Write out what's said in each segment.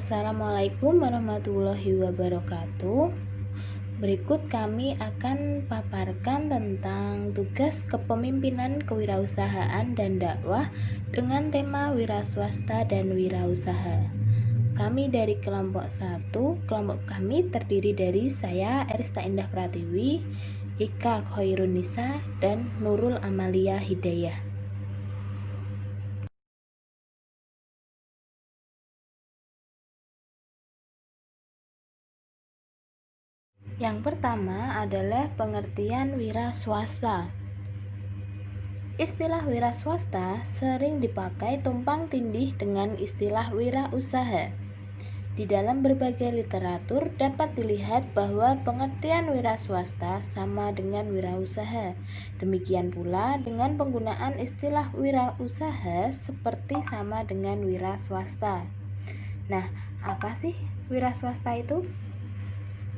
Assalamualaikum warahmatullahi wabarakatuh. Berikut kami akan paparkan tentang tugas kepemimpinan kewirausahaan dan dakwah dengan tema wira swasta dan wirausaha. Kami dari kelompok 1. Kelompok kami terdiri dari saya, Erista Indah Pratiwi, Ika Khairunisa, dan Nurul Amalia Hidayah. Yang pertama adalah pengertian wira swasta. Istilah wira swasta sering dipakai tumpang tindih dengan istilah wira usaha. Di dalam berbagai literatur dapat dilihat bahwa pengertian wira swasta sama dengan wira usaha. Demikian pula dengan penggunaan istilah wira usaha seperti sama dengan wira swasta. Nah, apa sih wira swasta itu?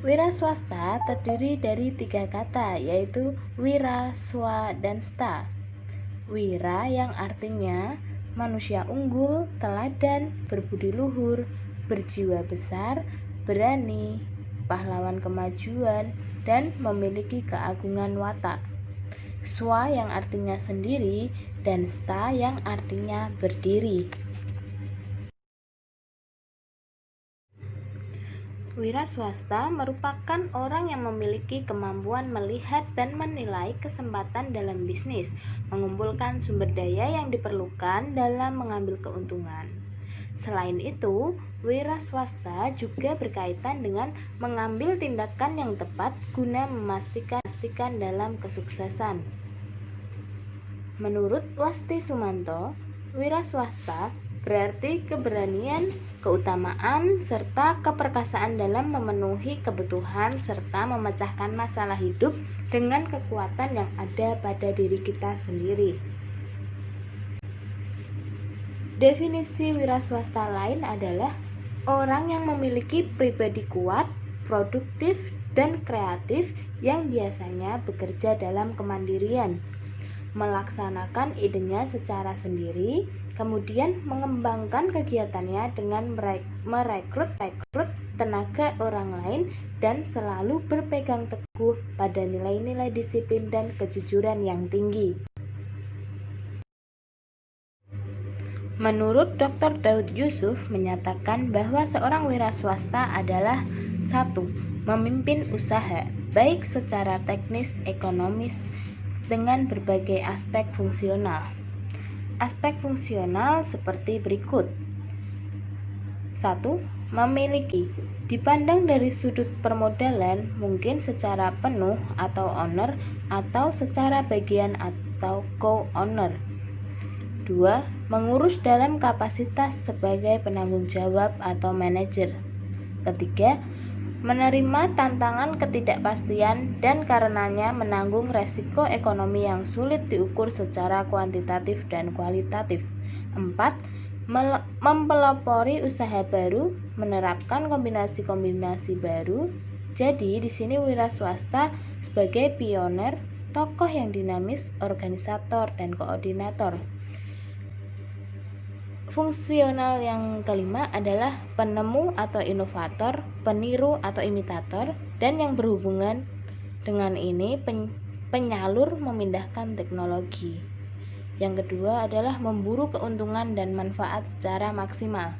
Wira swasta terdiri dari 3 kata, yaitu wira, swa, dan sta. Wira yang artinya manusia unggul, teladan, berbudi luhur, berjiwa besar, berani, pahlawan kemajuan, dan memiliki keagungan watak. Swa yang artinya sendiri, dan sta yang artinya berdiri. Wira swasta merupakan orang yang memiliki kemampuan melihat dan menilai kesempatan dalam bisnis, mengumpulkan sumber daya yang diperlukan dalam mengambil keuntungan. Selain itu, wira swasta juga berkaitan dengan mengambil tindakan yang tepat guna memastikan dalam kesuksesan. Menurut Wasti Sumanto, wira swasta berarti keberanian, keutamaan, serta keperkasaan dalam memenuhi kebutuhan serta memecahkan masalah hidup dengan kekuatan yang ada pada diri kita sendiri. Definisi wira swasta lain adalah orang yang memiliki pribadi kuat, produktif, dan kreatif yang biasanya bekerja dalam kemandirian, melaksanakan idenya secara sendiri, kemudian mengembangkan kegiatannya dengan merekrut tenaga orang lain dan selalu berpegang teguh pada nilai-nilai disiplin dan kejujuran yang tinggi. Menurut Dr. Daud Yusuf menyatakan bahwa seorang wira swasta adalah 1. Memimpin usaha, baik secara teknis, ekonomis, dengan berbagai aspek fungsional. Aspek fungsional seperti berikut. 1. Memiliki. Dipandang dari sudut permodalan, mungkin secara penuh atau owner atau secara bagian atau co-owner. 2. Mengurus dalam kapasitas sebagai penanggung jawab atau manajer. 3. Menerima tantangan ketidakpastian dan karenanya menanggung resiko ekonomi yang sulit diukur secara kuantitatif dan kualitatif. 4. Mempelopori usaha baru, menerapkan kombinasi-kombinasi baru. Jadi di sini wira swasta sebagai pioner, tokoh yang dinamis, organisator, dan koordinator. Fungsional yang kelima adalah penemu atau inovator, peniru atau imitator, dan yang berhubungan dengan ini penyalur memindahkan teknologi. Yang kedua adalah memburu keuntungan dan manfaat secara maksimal.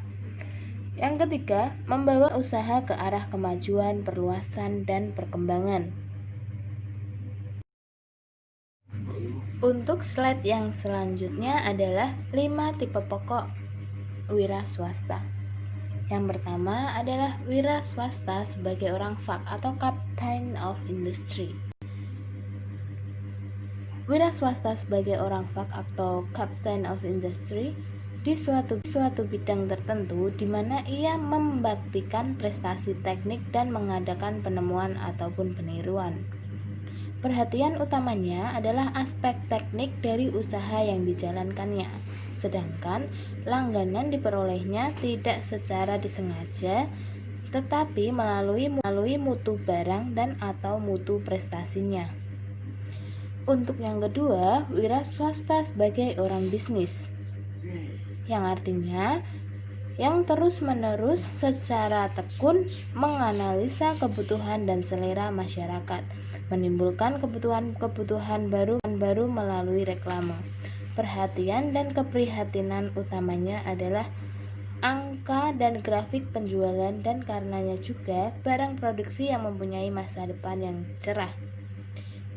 Yang ketiga, membawa usaha ke arah kemajuan, perluasan, dan perkembangan. Untuk slide yang selanjutnya adalah 5 tipe pokok wira swasta. Yang pertama adalah wira swasta sebagai orang fak atau captain of industry. Wira swasta sebagai orang fak atau captain of industry di suatu bidang tertentu di mana ia membaktikan prestasi teknik dan mengadakan penemuan ataupun peniruan. Perhatian utamanya adalah aspek teknik dari usaha yang dijalankannya, sedangkan langganan diperolehnya tidak secara disengaja, tetapi melalui mutu barang dan atau mutu prestasinya. Untuk yang kedua, wira swasta sebagai orang bisnis, yang artinya yang terus-menerus secara tekun menganalisa kebutuhan dan selera masyarakat, menimbulkan kebutuhan baru melalui reklame. Perhatian dan keprihatinan utamanya adalah angka dan grafik penjualan, dan karenanya juga barang produksi yang mempunyai masa depan yang cerah.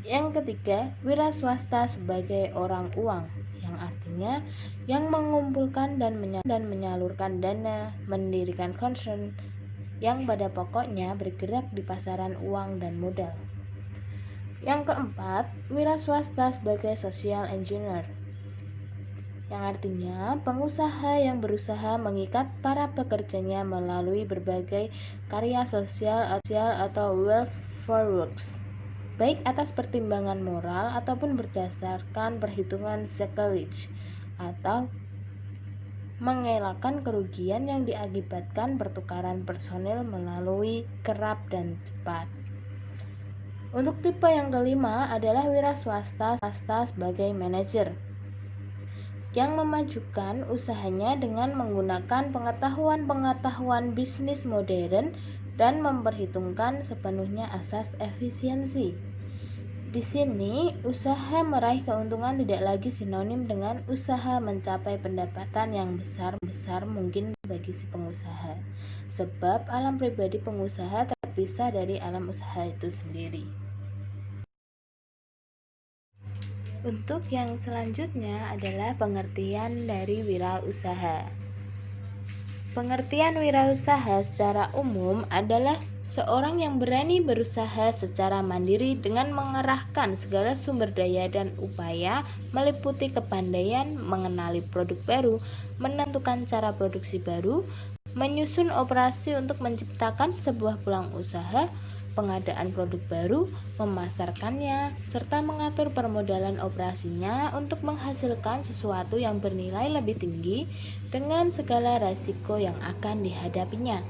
Yang ketiga, wira swasta sebagai orang uang, yang artinya yang mengumpulkan dan menyalurkan dana, mendirikan concern yang pada pokoknya bergerak di pasaran uang dan modal. Yang keempat, wira swasta sebagai social engineer, yang artinya pengusaha yang berusaha mengikat para pekerjanya melalui berbagai karya sosial atau welfare works, baik atas pertimbangan moral ataupun berdasarkan perhitungan psikologis, atau mengelakkan kerugian yang diakibatkan pertukaran personil melalui kerap dan cepat. Untuk tipe yang kelima adalah wira swasta sebagai manajer, yang memajukan usahanya dengan menggunakan pengetahuan bisnis modern dan memperhitungkan sepenuhnya asas efisiensi. Di sini, usaha meraih keuntungan tidak lagi sinonim dengan usaha mencapai pendapatan yang besar mungkin bagi si pengusaha, sebab alam pribadi pengusaha terpisah dari alam usaha itu sendiri. Untuk yang selanjutnya adalah pengertian dari wirausaha. Pengertian wirausaha secara umum adalah seorang yang berani berusaha secara mandiri dengan mengerahkan segala sumber daya dan upaya, meliputi kepandaian mengenali produk baru, menentukan cara produksi baru, menyusun operasi untuk menciptakan sebuah peluang usaha, pengadaan produk baru, memasarkannya, serta mengatur permodalan operasinya untuk menghasilkan sesuatu yang bernilai lebih tinggi dengan segala risiko yang akan dihadapinya.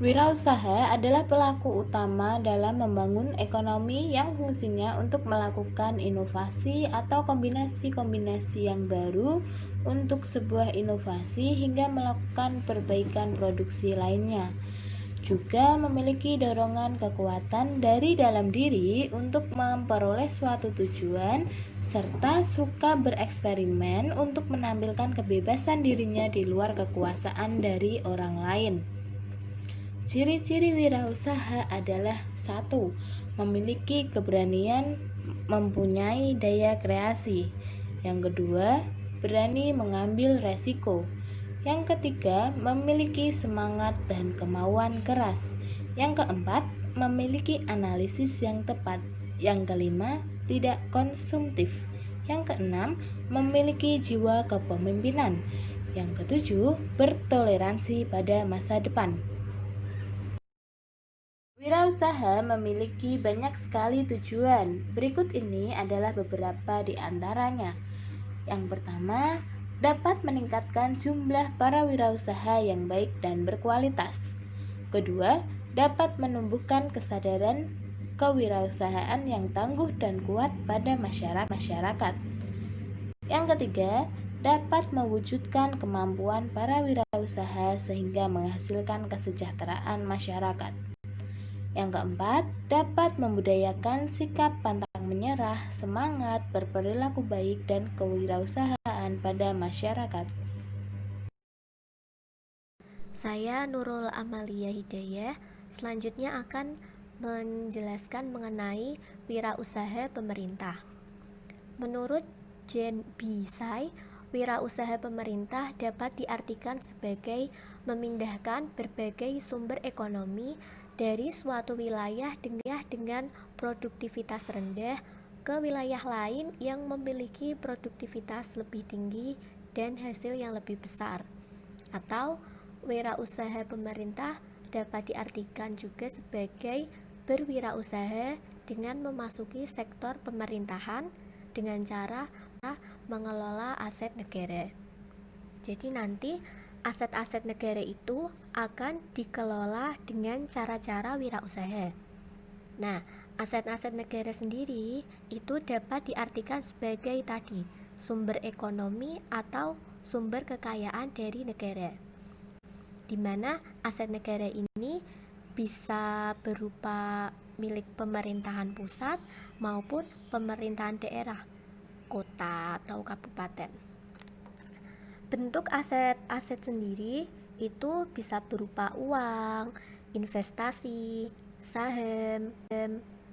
Wirausaha adalah pelaku utama dalam membangun ekonomi yang fungsinya untuk melakukan inovasi atau kombinasi-kombinasi yang baru untuk sebuah inovasi hingga melakukan perbaikan produksi lainnya. Juga memiliki dorongan kekuatan dari dalam diri untuk memperoleh suatu tujuan, serta suka bereksperimen untuk menampilkan kebebasan dirinya di luar kekuasaan dari orang lain. Ciri-ciri wirausaha adalah 1. Memiliki keberanian, mempunyai daya kreasi. Yang kedua, berani mengambil resiko. Yang ketiga, memiliki semangat dan kemauan keras. Yang keempat, memiliki analisis yang tepat. Yang kelima, tidak konsumtif. Yang keenam, memiliki jiwa kepemimpinan. Yang ketujuh, bertoleransi pada masa depan. Wirausaha memiliki banyak sekali tujuan. Berikut ini adalah beberapa di antaranya. Yang pertama, dapat meningkatkan jumlah para wirausaha yang baik dan berkualitas. Kedua, dapat menumbuhkan kesadaran kewirausahaan yang tangguh dan kuat pada masyarakat. Yang ketiga, dapat mewujudkan kemampuan para wirausaha sehingga menghasilkan kesejahteraan masyarakat. Yang keempat, dapat membudayakan sikap pantang menyerah, semangat, berperilaku baik, dan kewirausahaan pada masyarakat. Saya Nurul Amalia Hidayah, selanjutnya akan menjelaskan mengenai wirausaha pemerintah. Menurut Jen Bisai, wirausaha pemerintah dapat diartikan sebagai memindahkan berbagai sumber ekonomi dari suatu wilayah dengan produktivitas rendah ke wilayah lain yang memiliki produktivitas lebih tinggi dan hasil yang lebih besar. Atau wirausaha pemerintah dapat diartikan juga sebagai berwirausaha dengan memasuki sektor pemerintahan dengan cara mengelola aset negara. Jadi nanti aset-aset negara itu akan dikelola dengan cara-cara wirausaha. Nah, aset-aset negara sendiri itu dapat diartikan sebagai tadi sumber ekonomi atau sumber kekayaan dari negara, di mana aset negara ini bisa berupa milik pemerintahan pusat maupun pemerintahan daerah, kota atau kabupaten. Bentuk aset-aset sendiri itu bisa berupa uang, investasi, saham,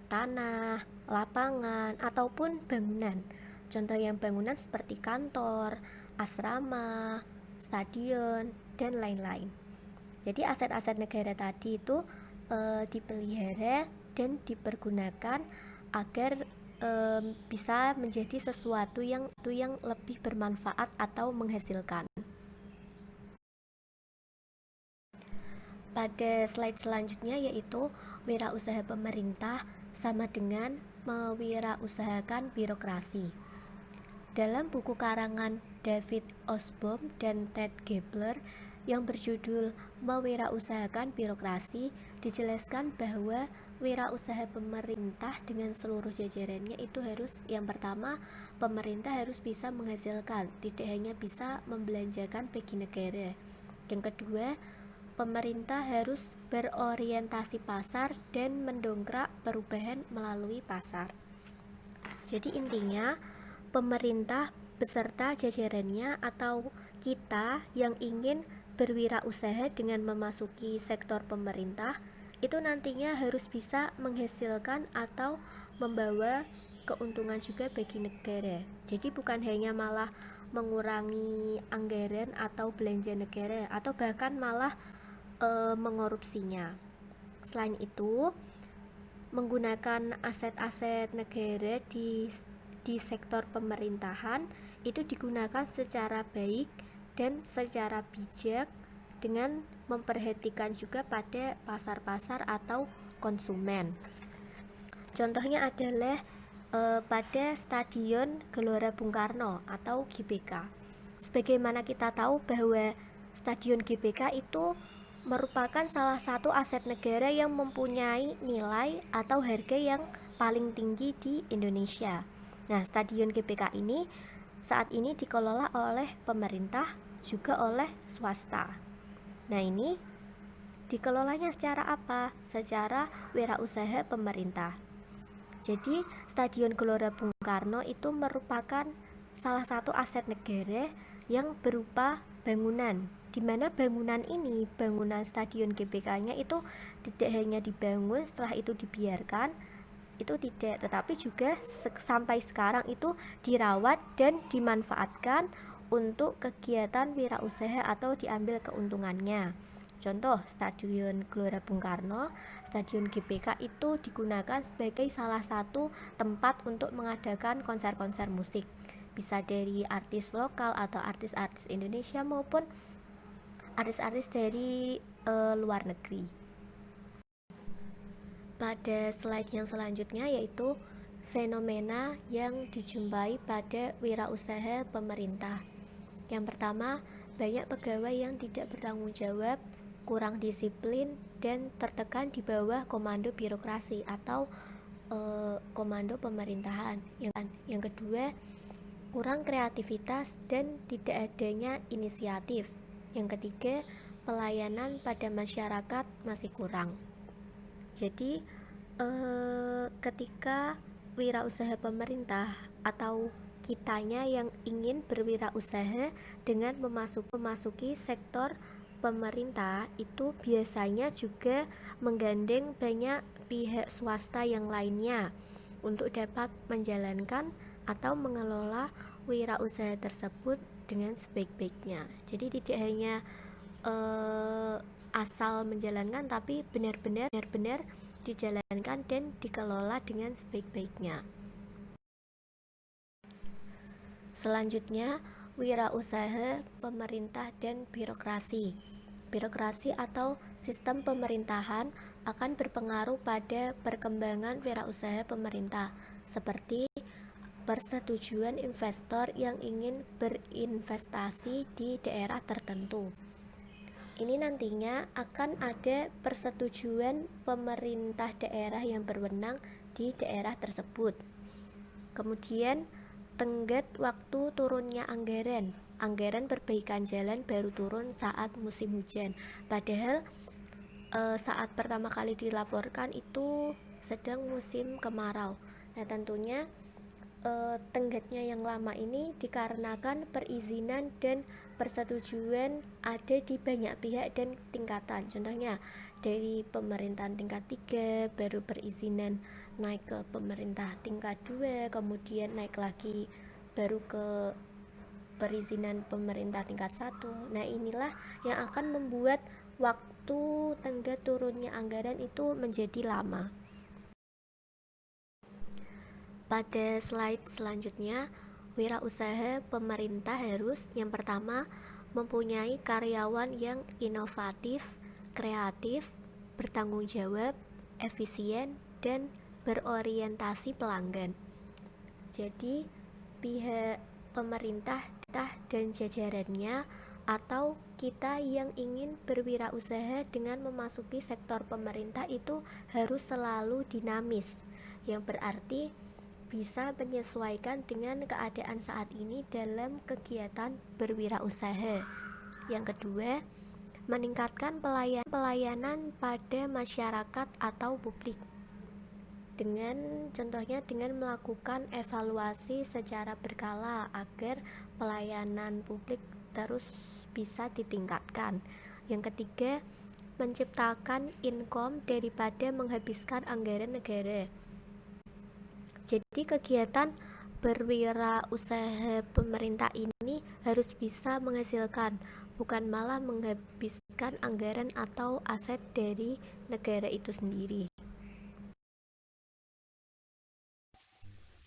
tanah, lapangan, ataupun bangunan. Contoh yang bangunan seperti kantor, asrama, stadion, dan lain-lain. Jadi aset-aset negara tadi itu dipelihara dan dipergunakan agar bisa menjadi sesuatu yang lebih bermanfaat atau menghasilkan. Pada slide selanjutnya yaitu wirausaha pemerintah sama dengan mewirausahakan birokrasi. Dalam buku karangan David Osborne dan Ted Gabler yang berjudul Mewirausahakan Birokrasi, dijelaskan bahwa wirausaha pemerintah dengan seluruh jajarannya itu harus, yang pertama, pemerintah harus bisa menghasilkan, tidak hanya bisa membelanjakan bagi negara. Yang kedua, pemerintah harus berorientasi pasar dan mendongkrak perubahan melalui pasar. Jadi intinya, pemerintah beserta jajarannya atau kita yang ingin berwirausaha dengan memasuki sektor pemerintah itu nantinya harus bisa menghasilkan atau membawa keuntungan juga bagi negara. Jadi bukan hanya malah mengurangi anggaran atau belanja negara atau bahkan malah mengorupsinya. Selain itu, menggunakan aset-aset negara di sektor pemerintahan itu digunakan secara baik dan secara bijak dengan memperhatikan juga pada pasar-pasar atau konsumen. Contohnya adalah pada Stadion Gelora Bung Karno atau GBK. Sebagaimana kita tahu bahwa Stadion GBK itu merupakan salah satu aset negara yang mempunyai nilai atau harga yang paling tinggi di Indonesia. Nah, Stadion GBK ini saat ini dikelola oleh pemerintah juga oleh swasta. Nah, ini dikelolanya secara apa? Secara wirausaha pemerintah. Jadi, Stadion Gelora Bung Karno itu merupakan salah satu aset negara yang berupa bangunan, di mana bangunan ini, bangunan Stadion GBK-nya itu tidak hanya dibangun setelah itu dibiarkan, itu tidak, tetapi juga sampai sekarang itu dirawat dan dimanfaatkan untuk kegiatan wirausaha atau diambil keuntungannya. Contoh, Stadion Gelora Bung Karno, Stadion GBK itu digunakan sebagai salah satu tempat untuk mengadakan konser-konser musik, bisa dari artis lokal atau artis-artis Indonesia maupun artis-artis dari luar negeri. Pada slide yang selanjutnya yaitu fenomena yang dijumpai pada wirausaha pemerintah. Yang pertama, banyak pegawai yang tidak bertanggung jawab, kurang disiplin, dan tertekan di bawah komando birokrasi atau komando pemerintahan. Yang kedua, kurang kreativitas dan tidak adanya inisiatif. Yang ketiga, pelayanan pada masyarakat masih kurang. Jadi ketika wirausaha pemerintah atau kitanya yang ingin berwirausaha dengan memasuki sektor pemerintah itu biasanya juga menggandeng banyak pihak swasta yang lainnya untuk dapat menjalankan atau mengelola wirausaha tersebut dengan sebaik-baiknya. Jadi tidak hanya asal menjalankan, tapi benar-benar dijalankan dan dikelola dengan sebaik-baiknya. Selanjutnya, wirausaha pemerintah dan birokrasi. Birokrasi atau sistem pemerintahan akan berpengaruh pada perkembangan wirausaha pemerintah, seperti persetujuan investor yang ingin berinvestasi di daerah tertentu. Ini nantinya akan ada persetujuan pemerintah daerah yang berwenang di daerah tersebut. Kemudian tenggat waktu turunnya anggaran. Anggaran perbaikan jalan baru turun saat musim hujan. Padahal saat pertama kali dilaporkan itu sedang musim kemarau. Nah, tentunya tenggatnya yang lama ini dikarenakan perizinan dan persetujuan ada di banyak pihak dan tingkatan. Contohnya dari pemerintahan tingkat 3, baru perizinan naik ke pemerintah tingkat 2, kemudian naik lagi baru ke perizinan pemerintah tingkat 1. Nah, inilah yang akan membuat waktu tenggat turunnya anggaran itu menjadi lama. Pada slide selanjutnya, wirausaha pemerintah harus yang pertama mempunyai karyawan yang inovatif, kreatif, bertanggung jawab, efisien, dan berorientasi pelanggan. Jadi, pihak pemerintah dan jajarannya atau kita yang ingin berwirausaha dengan memasuki sektor pemerintah itu harus selalu dinamis, yang berarti bisa menyesuaikan dengan keadaan saat ini dalam kegiatan berwirausaha. Yang kedua, meningkatkan pelayanan pada masyarakat atau publik. Contohnya dengan melakukan evaluasi secara berkala agar pelayanan publik terus bisa ditingkatkan. Yang ketiga, menciptakan income daripada menghabiskan anggaran negara. Jadi kegiatan berwirausaha pemerintah ini harus bisa menghasilkan, bukan malah menghabiskan anggaran atau aset dari negara itu sendiri.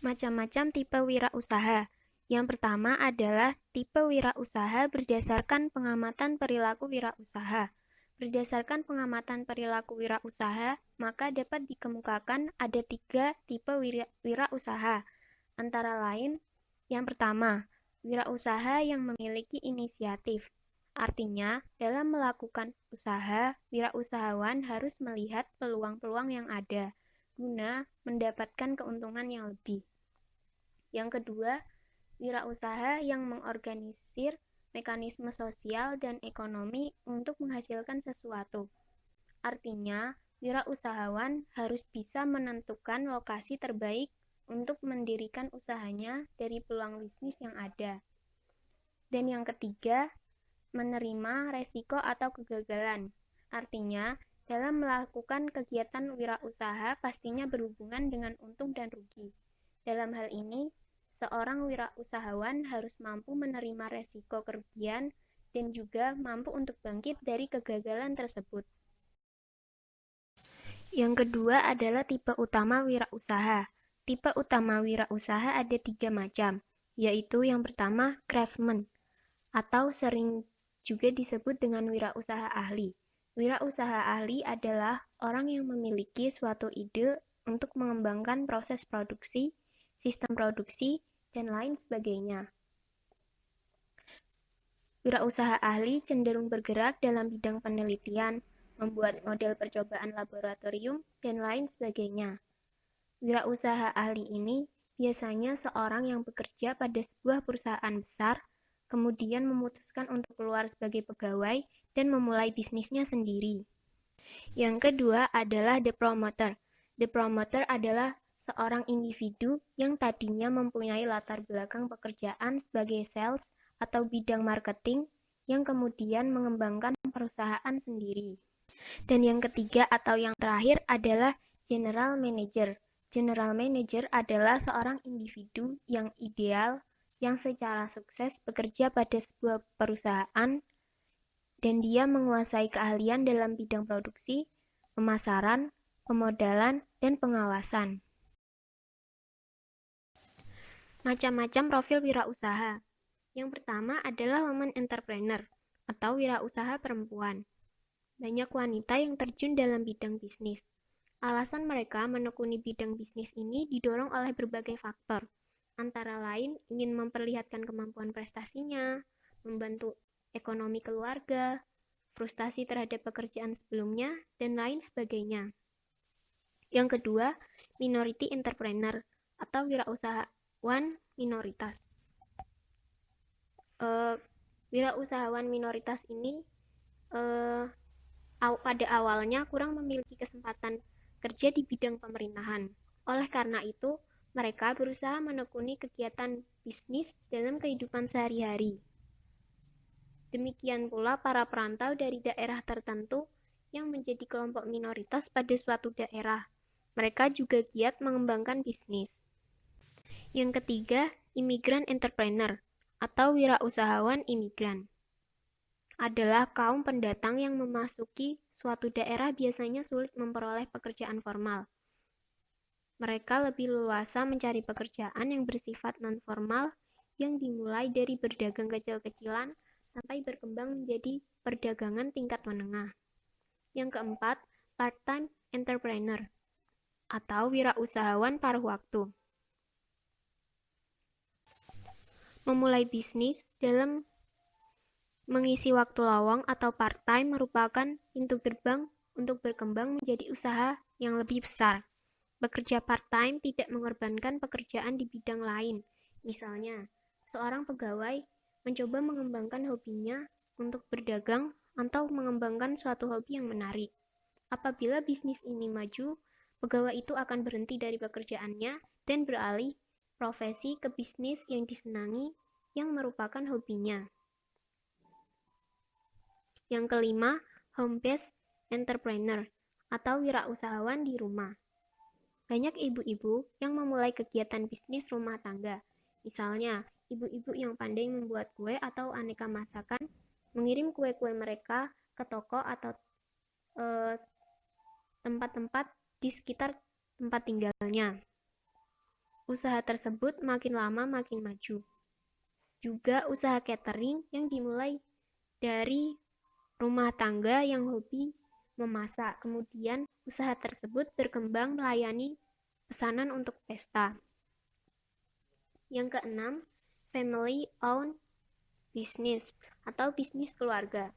Macam-macam tipe wirausaha. Yang pertama adalah tipe wirausaha berdasarkan pengamatan perilaku wirausaha. Berdasarkan pengamatan perilaku wirausaha, maka dapat dikemukakan ada 3 tipe wirausaha. Antara lain, yang pertama, wirausaha yang memiliki inisiatif. Artinya, dalam melakukan usaha, wirausahawan harus melihat peluang-peluang yang ada, guna mendapatkan keuntungan yang lebih. Yang kedua, wirausaha yang mengorganisir mekanisme sosial dan ekonomi untuk menghasilkan sesuatu. Artinya, wirausahawan harus bisa menentukan lokasi terbaik untuk mendirikan usahanya dari peluang bisnis yang ada. Dan yang ketiga, menerima resiko atau kegagalan. Artinya, dalam melakukan kegiatan wirausaha pastinya berhubungan dengan untung dan rugi. Dalam hal ini, seorang wirausahawan harus mampu menerima resiko kerugian dan juga mampu untuk bangkit dari kegagalan tersebut. Yang kedua adalah tipe utama wirausaha. Tipe utama wirausaha ada 3 macam, yaitu yang pertama craftsman, atau sering juga disebut dengan wirausaha ahli. Wirausaha ahli adalah orang yang memiliki suatu ide untuk mengembangkan proses produksi, sistem produksi, dan lain sebagainya. Wirausaha ahli cenderung bergerak dalam bidang penelitian, membuat model percobaan laboratorium, dan lain sebagainya. Wirausaha ahli ini biasanya seorang yang bekerja pada sebuah perusahaan besar, kemudian memutuskan untuk keluar sebagai pegawai dan memulai bisnisnya sendiri. Yang kedua adalah the promoter. The promoter adalah seorang individu yang tadinya mempunyai latar belakang pekerjaan sebagai sales atau bidang marketing yang kemudian mengembangkan perusahaan sendiri. Dan yang ketiga atau yang terakhir adalah general manager. General manager adalah seorang individu yang ideal yang secara sukses bekerja pada sebuah perusahaan dan dia menguasai keahlian dalam bidang produksi, pemasaran, pemodalan, dan pengawasan. Macam-macam profil wirausaha. Yang pertama adalah woman entrepreneur atau wirausaha perempuan. Banyak wanita yang terjun dalam bidang bisnis. Alasan mereka menekuni bidang bisnis ini didorong oleh berbagai faktor, antara lain ingin memperlihatkan kemampuan prestasinya, membantu ekonomi keluarga, frustasi terhadap pekerjaan sebelumnya, dan lain sebagainya. Yang kedua, minority entrepreneur atau wirausahawan minoritas. Wirausahawan minoritas ini pada awalnya kurang memiliki kesempatan kerja di bidang pemerintahan. Oleh karena itu, mereka berusaha menekuni kegiatan bisnis dalam kehidupan sehari-hari. Demikian pula para perantau dari daerah tertentu yang menjadi kelompok minoritas pada suatu daerah. Mereka juga giat mengembangkan bisnis. Yang ketiga, imigran entrepreneur atau wirausahawan imigran adalah kaum pendatang yang memasuki suatu daerah biasanya sulit memperoleh pekerjaan formal. Mereka lebih leluasa mencari pekerjaan yang bersifat non-formal yang dimulai dari berdagang kecil-kecilan sampai berkembang menjadi perdagangan tingkat menengah. Yang keempat, part-time entrepreneur atau wirausahawan paruh waktu. Memulai bisnis dalam mengisi waktu lowong atau part-time merupakan pintu gerbang untuk berkembang menjadi usaha yang lebih besar. Bekerja part-time tidak mengorbankan pekerjaan di bidang lain. Misalnya, seorang pegawai mencoba mengembangkan hobinya untuk berdagang atau mengembangkan suatu hobi yang menarik. Apabila bisnis ini maju, pegawai itu akan berhenti dari pekerjaannya dan beralih profesi ke bisnis yang disenangi yang merupakan hobinya. Yang kelima, home-based entrepreneur atau wirausahawan di rumah. Banyak ibu-ibu yang memulai kegiatan bisnis rumah tangga. Misalnya, ibu-ibu yang pandai membuat kue atau aneka masakan, mengirim kue-kue mereka ke toko atau tempat-tempat di sekitar tempat tinggalnya. Usaha tersebut makin lama makin maju. Juga usaha catering yang dimulai dari rumah tangga yang hobi memasak. Kemudian usaha tersebut berkembang melayani pesanan untuk pesta. Yang keenam, family owned business atau bisnis keluarga.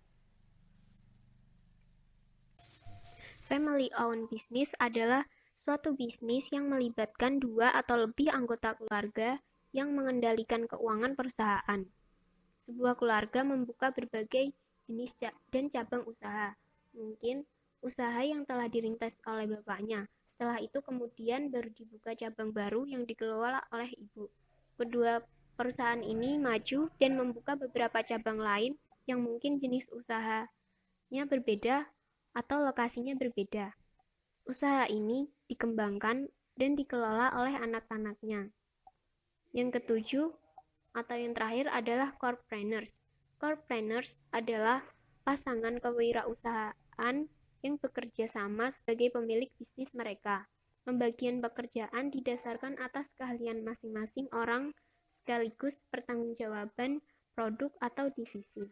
Family owned business adalah suatu bisnis yang melibatkan 2 atau lebih anggota keluarga yang mengendalikan keuangan perusahaan. Sebuah keluarga membuka berbagai jenis dan cabang usaha. Mungkin usaha yang telah dirintis oleh bapaknya. Setelah itu kemudian baru dibuka cabang baru yang dikelola oleh ibu. Kedua perusahaan ini maju dan membuka beberapa cabang lain yang mungkin jenis usahanya berbeda atau lokasinya berbeda. Usaha ini dikembangkan dan dikelola oleh anak-anaknya. Yang ketujuh atau yang terakhir adalah corpreneurs. Corpreneurs adalah pasangan kewirausahaan yang bekerja sama sebagai pemilik bisnis mereka. Pembagian pekerjaan didasarkan atas keahlian masing-masing orang sekaligus pertanggungjawaban produk atau divisi.